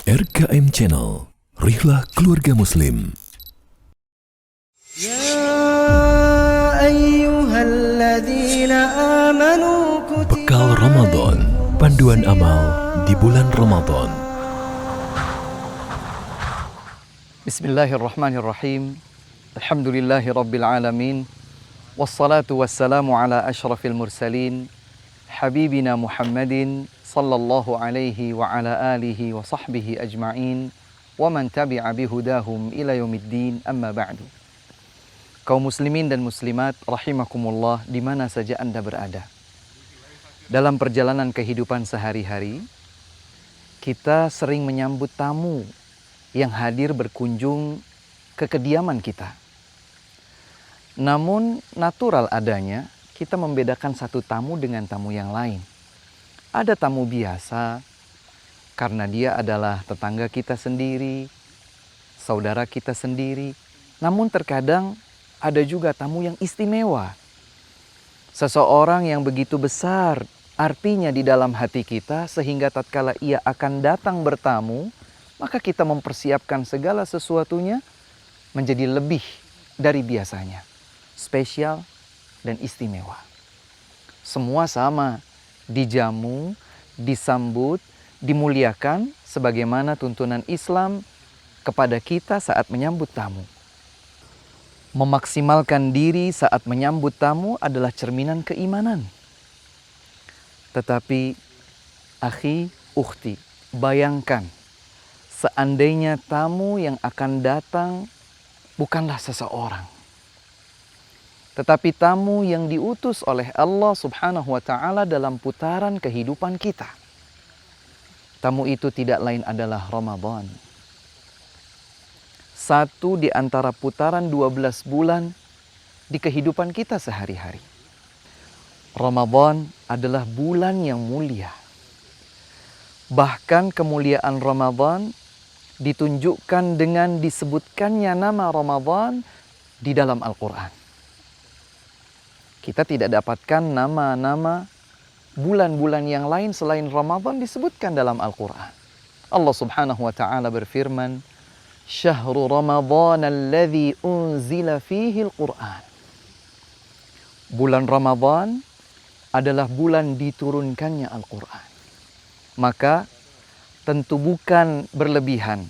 RKM Channel, Rihlah Keluarga Muslim. Bekal Ramadan, panduan amal di bulan Ramadan. Bismillahirrahmanirrahim. Alhamdulillahi Rabbil Alamin. Wassalatu wassalamu ala ashrafil mursalin. Habibina Muhammadin sallallahu alaihi wa ala alihi wa sahbihi ajma'in. Wa man tabi'a bihudahum ila yaumiddin, amma ba'du. Kaum muslimin dan muslimat rahimakumullah di mana saja Anda berada. Dalam perjalanan kehidupan sehari-hari, kita sering menyambut tamu yang hadir berkunjung ke kediaman kita. Namun natural adanya, kita membedakan satu tamu dengan tamu yang lain. Ada tamu biasa karena dia adalah tetangga kita sendiri, saudara kita sendiri. Namun terkadang ada juga tamu yang istimewa. Seseorang yang begitu besar artinya di dalam hati kita sehingga tatkala ia akan datang bertamu, maka kita mempersiapkan segala sesuatunya menjadi lebih dari biasanya. Spesial dan istimewa. Semua sama, dijamu, disambut, dimuliakan sebagaimana tuntunan Islam kepada kita saat menyambut tamu. Memaksimalkan diri saat menyambut tamu adalah cerminan keimanan. Tetapi, akhi, ukhti, bayangkan seandainya tamu yang akan datang bukanlah seseorang, tetapi tamu yang diutus oleh Allah Subhanahu wa Ta'ala dalam putaran kehidupan kita. Tamu itu tidak lain adalah Ramadan. Satu di antara putaran 12 bulan di kehidupan kita sehari-hari. Ramadan adalah bulan yang mulia. Bahkan kemuliaan Ramadan ditunjukkan dengan disebutkannya nama Ramadan di dalam Al-Quran. Kita tidak dapatkan nama-nama bulan-bulan yang lain selain Ramadan disebutkan dalam Al-Quran. Allah Subhanahu wa Ta'ala berfirman, Syahrul Ramadan alladhi unzila fihi al-Quran. Bulan Ramadan adalah bulan diturunkannya Al-Quran. Maka tentu bukan berlebihan.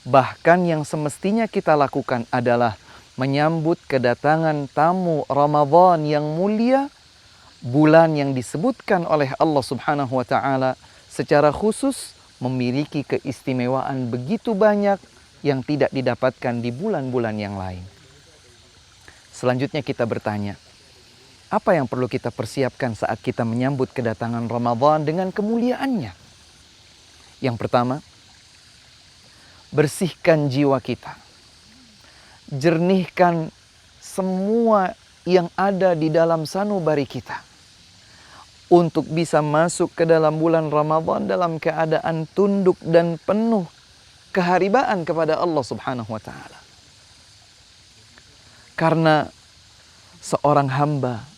Bahkan yang semestinya kita lakukan adalah menyambut kedatangan tamu Ramadan yang mulia, bulan yang disebutkan oleh Allah Subhanahu wa Ta'ala secara khusus memiliki keistimewaan begitu banyak yang tidak didapatkan di bulan-bulan yang lain. Selanjutnya kita bertanya, apa yang perlu kita persiapkan saat kita menyambut kedatangan Ramadan dengan kemuliaannya? Yang pertama, bersihkan jiwa kita. Jernihkan semua yang ada di dalam sanubari kita untuk bisa masuk ke dalam bulan Ramadan dalam keadaan tunduk dan penuh keharibaan kepada Allah Subhanahu wa Ta'ala. Karena seorang hamba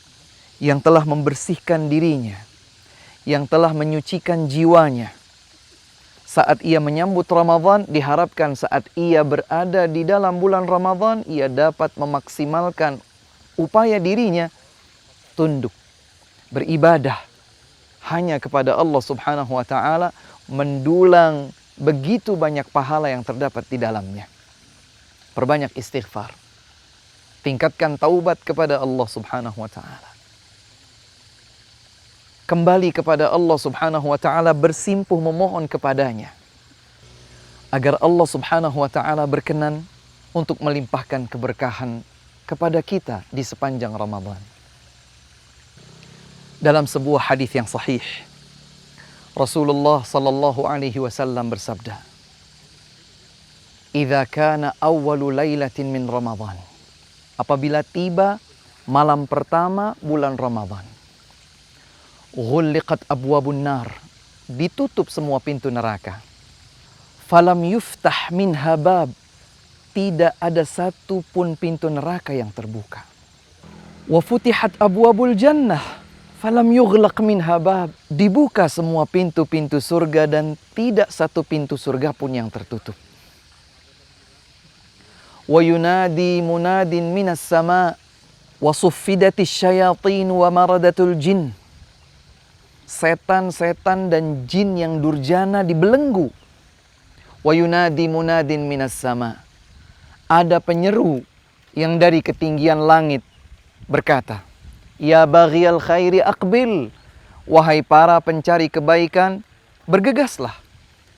yang telah membersihkan dirinya, yang telah menyucikan jiwanya, saat ia menyambut Ramadan, diharapkan saat ia berada di dalam bulan Ramadan, ia dapat memaksimalkan upaya dirinya tunduk, beribadah hanya kepada Allah Subhanahu wa Ta'ala, mendulang begitu banyak pahala yang terdapat di dalamnya. Perbanyak istighfar, tingkatkan taubat kepada Allah Subhanahu wa Ta'ala. Kembali kepada Allah Subhanahu wa Ta'ala, bersimpuh memohon kepadanya agar Allah Subhanahu wa Ta'ala berkenan untuk melimpahkan keberkahan kepada kita di sepanjang Ramadan. Dalam sebuah hadis yang sahih, Rasulullah sallallahu alaihi wasallam bersabda, "Idza kana awwalu lailatin min Ramadan." Apabila tiba malam pertama bulan Ramadan, ghulliqat abwabun nar, ditutup semua pintu neraka. Falam yuftah minha bab, tidak ada satu pun pintu neraka yang terbuka. Wa futihat abwabul jannah, Falam yughlaq minha bab. Dibuka semua pintu-pintu surga dan tidak satu pintu surga pun yang tertutup. Wa yunadi munadin minas sama wa suffidatis syayatin wa maradatul jin. Setan-setan dan jin yang durjana dibelenggu. Wa yunadi munadin minas sama. Ada penyeru yang dari ketinggian langit berkata, ya baghiyal khairi aqbil. Wahai para pencari kebaikan, bergegaslah.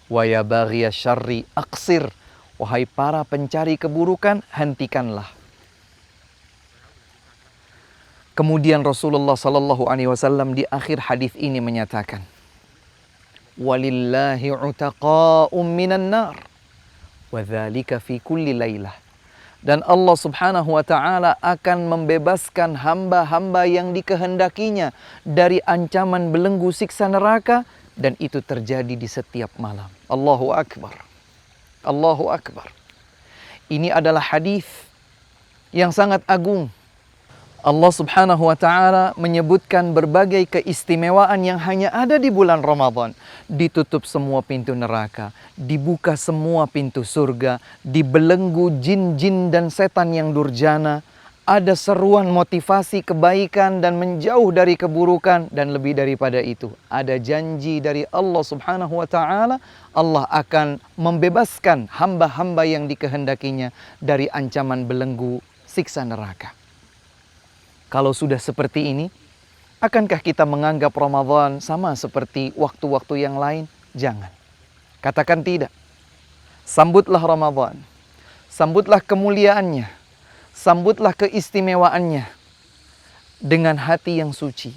Wa ya baghiyasy syarri aqsir. Wahai para pencari keburukan, hentikanlah. Kemudian Rasulullah sallallahu alaihi wasallam di akhir hadis ini menyatakan, walillahi utaqa'um minan nar wa dzalika fi kulli lailah. Dan Allah Subhanahu wa taala akan membebaskan hamba-hamba yang dikehendakinya dari ancaman belenggu siksa neraka, dan itu terjadi di setiap malam. Allahu akbar. Allahu akbar. Ini adalah hadis yang sangat agung. Allah Subhanahu wa taala menyebutkan berbagai keistimewaan yang hanya ada di bulan Ramadan. Ditutup semua pintu neraka, dibuka semua pintu surga, dibelenggu jin-jin dan setan yang durjana. Ada seruan motivasi kebaikan dan menjauh dari keburukan, dan lebih daripada itu, ada janji dari Allah Subhanahu wa taala, Allah akan membebaskan hamba-hamba yang dikehendakinya dari ancaman belenggu siksa neraka. Kalau sudah seperti ini, akankah kita menganggap Ramadan sama seperti waktu-waktu yang lain? Jangan. Katakan tidak. Sambutlah Ramadan. Sambutlah kemuliaannya. Sambutlah keistimewaannya dengan hati yang suci.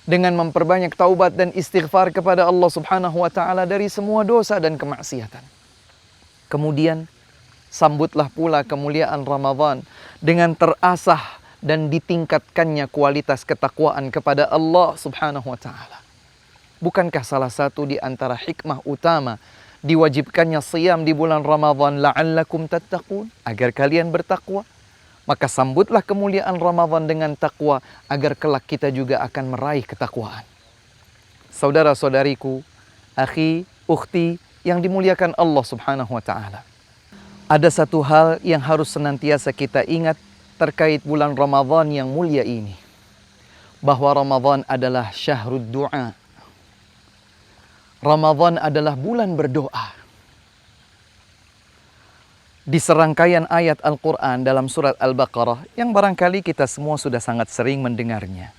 Dengan memperbanyak taubat dan istighfar kepada Allah Subhanahu wa taala dari semua dosa dan kemaksiatan. Kemudian sambutlah pula kemuliaan Ramadan dengan terasah dan ditingkatkannya kualitas ketakwaan kepada Allah Subhanahu wa taala. Bukankah salah satu di antara hikmah utama diwajibkannya siyam di bulan Ramadan, la'allakum tattaqun, agar kalian bertakwa? Maka sambutlah kemuliaan Ramadan dengan takwa agar kelak kita juga akan meraih ketakwaan. Saudara-saudariku, akhi, ukhti yang dimuliakan Allah Subhanahu wa taala. Ada satu hal yang harus senantiasa kita ingat terkait bulan Ramadan yang mulia ini, bahwa Ramadan adalah syahrud du'a. Ramadan adalah bulan berdoa. Di serangkaian ayat Al-Quran dalam surat Al-Baqarah yang barangkali kita semua sudah sangat sering mendengarnya.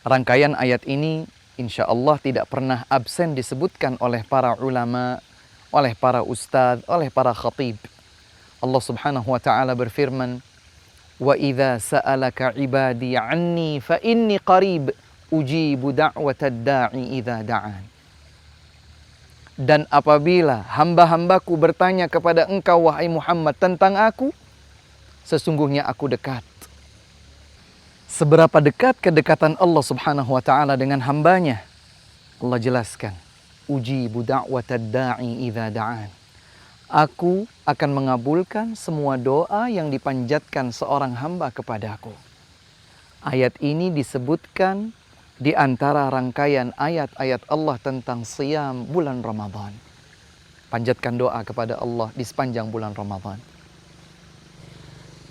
Rangkaian ayat ini insya Allah tidak pernah absen disebutkan oleh para ulama, oleh para ustadz, oleh para khatib. Allah Subhanahu wa ta'ala berfirman, wa idza sa'alaka ibadi anni fa inni qarib ujibu da'watad da'i idza da'an. Dan apabila hamba-hambaku bertanya kepada engkau wahai Muhammad tentang aku, sesungguhnya aku dekat. Seberapa dekat kedekatan Allah Subhanahu wa taala dengan hambanya? Allah jelaskan, ujibu da'watad da'i idza da'an. Aku akan mengabulkan semua doa yang dipanjatkan seorang hamba kepadaku. Ayat ini disebutkan di antara rangkaian ayat-ayat Allah tentang siyam bulan Ramadan. Panjatkan doa kepada Allah di sepanjang bulan Ramadan.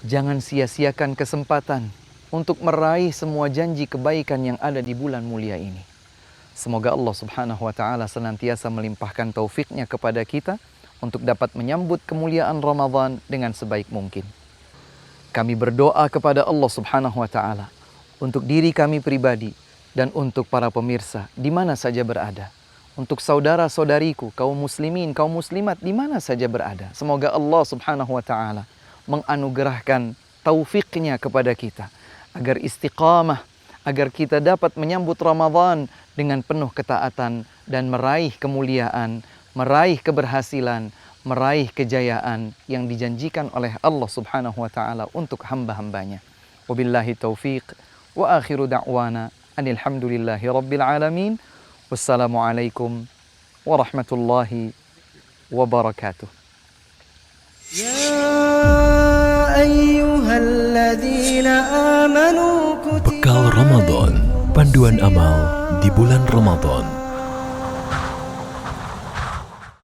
Jangan sia-siakan kesempatan untuk meraih semua janji kebaikan yang ada di bulan mulia ini. Semoga Allah Subhanahu wa taala senantiasa melimpahkan taufiknya kepada kita untuk dapat menyambut kemuliaan Ramadan dengan sebaik mungkin. Kami berdoa kepada Allah Subhanahu wa taala untuk diri kami pribadi dan untuk para pemirsa di mana saja berada. Untuk saudara-saudariku, kaum muslimin, kaum muslimat di mana saja berada. Semoga Allah Subhanahu wa taala menganugerahkan taufiknya kepada kita agar istiqamah, agar kita dapat menyambut Ramadan dengan penuh ketaatan dan meraih kemuliaan, meraih keberhasilan, meraih kejayaan yang dijanjikan oleh Allah Subhanahu wa taala untuk hamba-hambanya. Wabillahi taufiq wa akhiru da'wana anil hamdulillahi rabbil alamin. Wassalamualaikum warahmatullahi wabarakatuh. يا أيها الذين آمنوا كتب Bekal Ramadan Panduan amal di bulan Ramadan.